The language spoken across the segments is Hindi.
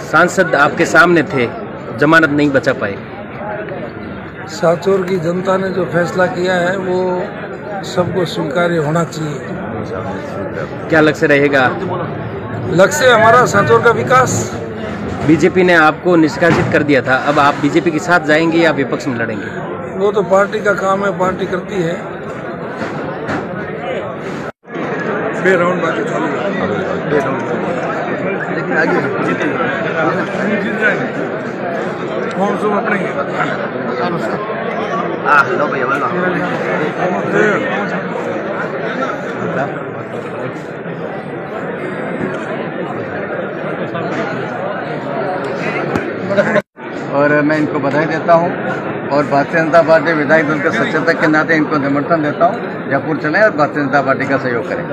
सांसद आपके सामने थे, जमानत नहीं बचा पाए। सांचौर की जनता ने जो फैसला किया है वो सबको स्वीकार्य होना चाहिए। क्या लक्ष्य रहेगा? लक्ष्य हमारा सांचौर का विकास। बीजेपी ने आपको निष्कासित कर दिया था, अब आप बीजेपी के साथ जाएंगे या विपक्ष में लड़ेंगे? वो तो पार्टी का काम है, पार्टी करती है। राउंड बाकी चालू लेकिन आगे जीत जाएंगे कौन सब अपने लो भैया और मैं इनको बधाई देता हूं और भारतीय जनता पार्टी विधायक दल के सचेतक के नाते इनको निमंत्रण देता हूं, जयपुर चलें और भारतीय जनता पार्टी का सहयोग करें।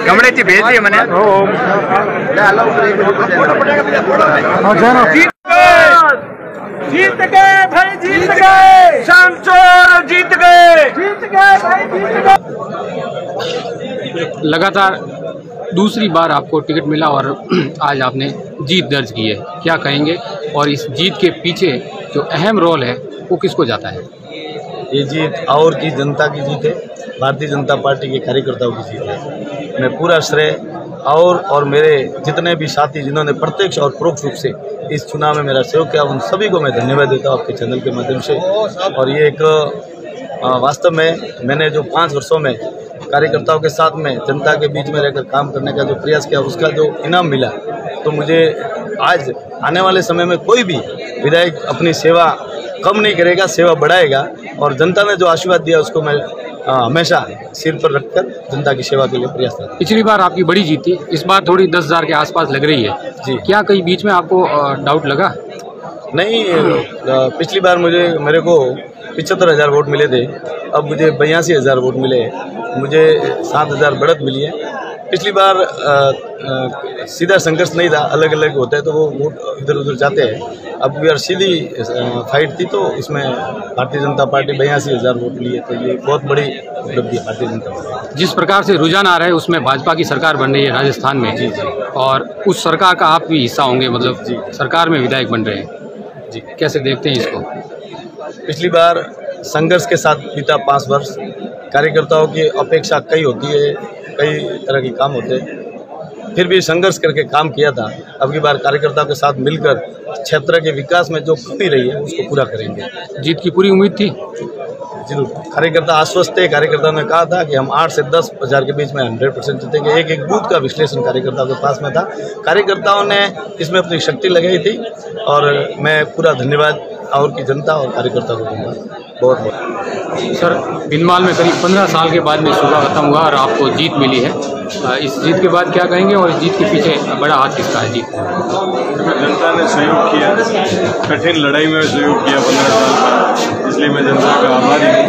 कमरेची भेजिए मैंने। जीत गए भाई, जीत गए सांचौर, जीत गए भाई, जीत गए। लगातार दूसरी बार आपको टिकट मिला और आज आपने जीत दर्ज की है, क्या कहेंगे? और इस जीत के पीछे जो अहम रोल है वो किसको जाता है? ये जीत और की जनता की जीत है, भारतीय जनता पार्टी के कार्यकर्ताओं की जीत है। मैं पूरा श्रेय और मेरे जितने भी साथी जिन्होंने प्रत्यक्ष और परोक्ष रूप से इस चुनाव में मेरा सहयोग किया, उन सभी को मैं धन्यवाद देता हूँ आपके चैनल के माध्यम से। और ये एक वास्तव में मैंने जो 5 वर्षों में कार्यकर्ताओं के साथ में जनता के बीच में रहकर काम करने का जो प्रयास किया, उसका जो इनाम मिला, तो मुझे आज आने वाले समय में कोई भी विधायक अपनी सेवा कम नहीं करेगा, सेवा बढ़ाएगा। और जनता ने जो आशीर्वाद दिया उसको मैं हमेशा सिर पर रखकर जनता की सेवा के लिए प्रयास करता हूं। पिछली बार आपकी बड़ी जीत थी, इस बार थोड़ी 10,000 के आसपास लग रही है जी। क्या कहीं बीच में आपको डाउट लगा? नहीं, पिछली बार मेरे को 75,000 वोट मिले थे, अब मुझे 82,000 वोट मिले, मुझे 7,000 बढ़त मिली है। पिछली बार सीधा संघर्ष नहीं था, अलग अलग होता है तो वो वोट इधर उधर जाते हैं। अब यार सीधी फाइट थी, तो इसमें भारतीय जनता पार्टी 82,000 वोट लिए, तो ये बहुत बड़ी उपलब्धि है भारतीय जनता पार्टी। जिस प्रकार से रुझान आ रहा है उसमें भाजपा की सरकार बन रही है राजस्थान में जी, और उस सरकार का आप भी हिस्सा होंगे, मतलब जी सरकार में विधायक बन रहे हैं जी, कैसे देखते हैं इसको? पिछली बार संघर्ष के साथ बीता 5 वर्ष, कार्यकर्ताओं की अपेक्षा कई होती है, कई तरह के काम होते हैं, फिर भी संघर्ष करके काम किया था। अब की बार कार्यकर्ताओं के साथ मिलकर क्षेत्र के विकास में जो कमी रही है उसको पूरा करेंगे। जीत की पूरी उम्मीद थी? जरूर, कार्यकर्ता आश्वस्त थे। कार्यकर्ताओं ने कहा था कि हम 8 से 10,000 के बीच में 100% जीतेंगे। एक बूथ का विश्लेषण कार्यकर्ताओं के पास में था, कार्यकर्ताओं ने इसमें अपनी शक्ति लगाई थी और मैं पूरा धन्यवाद और की जनता और कार्यकर्ता को दूंगा। बहुत बहुत सर, बिनमाल में करीब 15 साल के बाद में सूबा खत्म हुआ और आपको जीत मिली है, इस जीत के बाद क्या कहेंगे और इस जीत के पीछे बड़ा हाथ किसका है? जीत जनता ने सहयोग किया, कठिन लड़ाई में सहयोग किया 15 साल का, इसलिए मैं जनता का आभारी हूँ।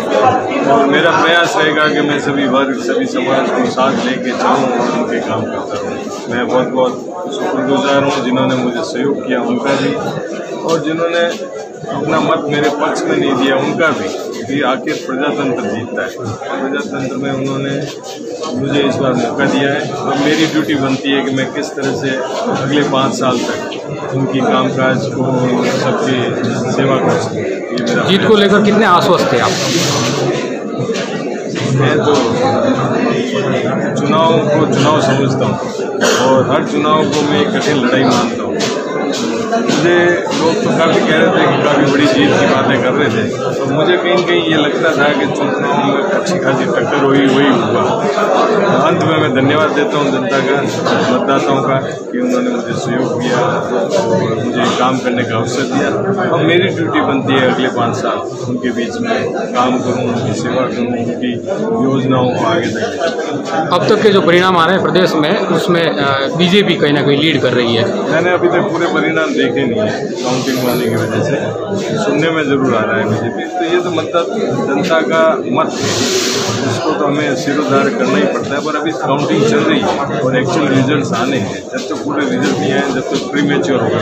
और मेरा प्रयास रहेगा कि मैं सभी वर्ग, सभी समाज को साथ लेके चलूँ और उनके काम करता रहूँ। मैं बहुत बहुत शुक्रगुजार हूँ जिन्होंने मुझे सहयोग किया, उनका भी, और जिन्होंने अपना मत मेरे पक्ष में नहीं दिया उनका भी, क्योंकि आखिर प्रजातंत्र जीतता है। प्रजातंत्र में उन्होंने मुझे इस बार मौका दिया है, अब मेरी ड्यूटी बनती है कि मैं किस तरह से अगले 5 साल तक उनकी कामकाज को, सबकी सेवा कर सकूँ। जीत को लेकर कितने आश्वस्त थे आप? मैं तो चुनाव को चुनाव समझता हूँ और हर चुनाव को मैं एक कठिन लड़ाई मानता हूँ। मुझे लोग तो काफ़ी कह रहे थे कि काफ़ी बड़ी जीत की बातें कर रहे थे, तो मुझे कहीं न कहीं ये लगता था कि चुनाव में अच्छी खासी टक्कर वही हुआ। अंत में मैं धन्यवाद देता हूँ जनता का, मतदाताओं का, कि उन्होंने मुझे सहयोग किया और मुझे काम करने का अवसर दिया। अब मेरी ड्यूटी बनती है अगले 5 साल उनके बीच में काम करूँ, उनकी सेवा करूँ, उनकी योजनाओं को आगे तक। अब तक के जो परिणाम आ रहे हैं प्रदेश में, उसमें बीजेपी कहीं ना कहीं लीड कर रही है। मैंने अभी तक पूरे परिणाम देखे नहीं है, काउंटिंग होने की वजह से सुनने में ज़रूर आ रहा है बीजेपी। तो ये तो मतलब जनता का मत है, उसको तो हमें सिरोधार करना ही पड़ता है। पर अभी काउंटिंग चल रही है और एक्चुअल रिजल्ट्स आने हैं। जब तक पूरे रिजल्ट नहीं आए, जब तक प्री मैच्योर होगा।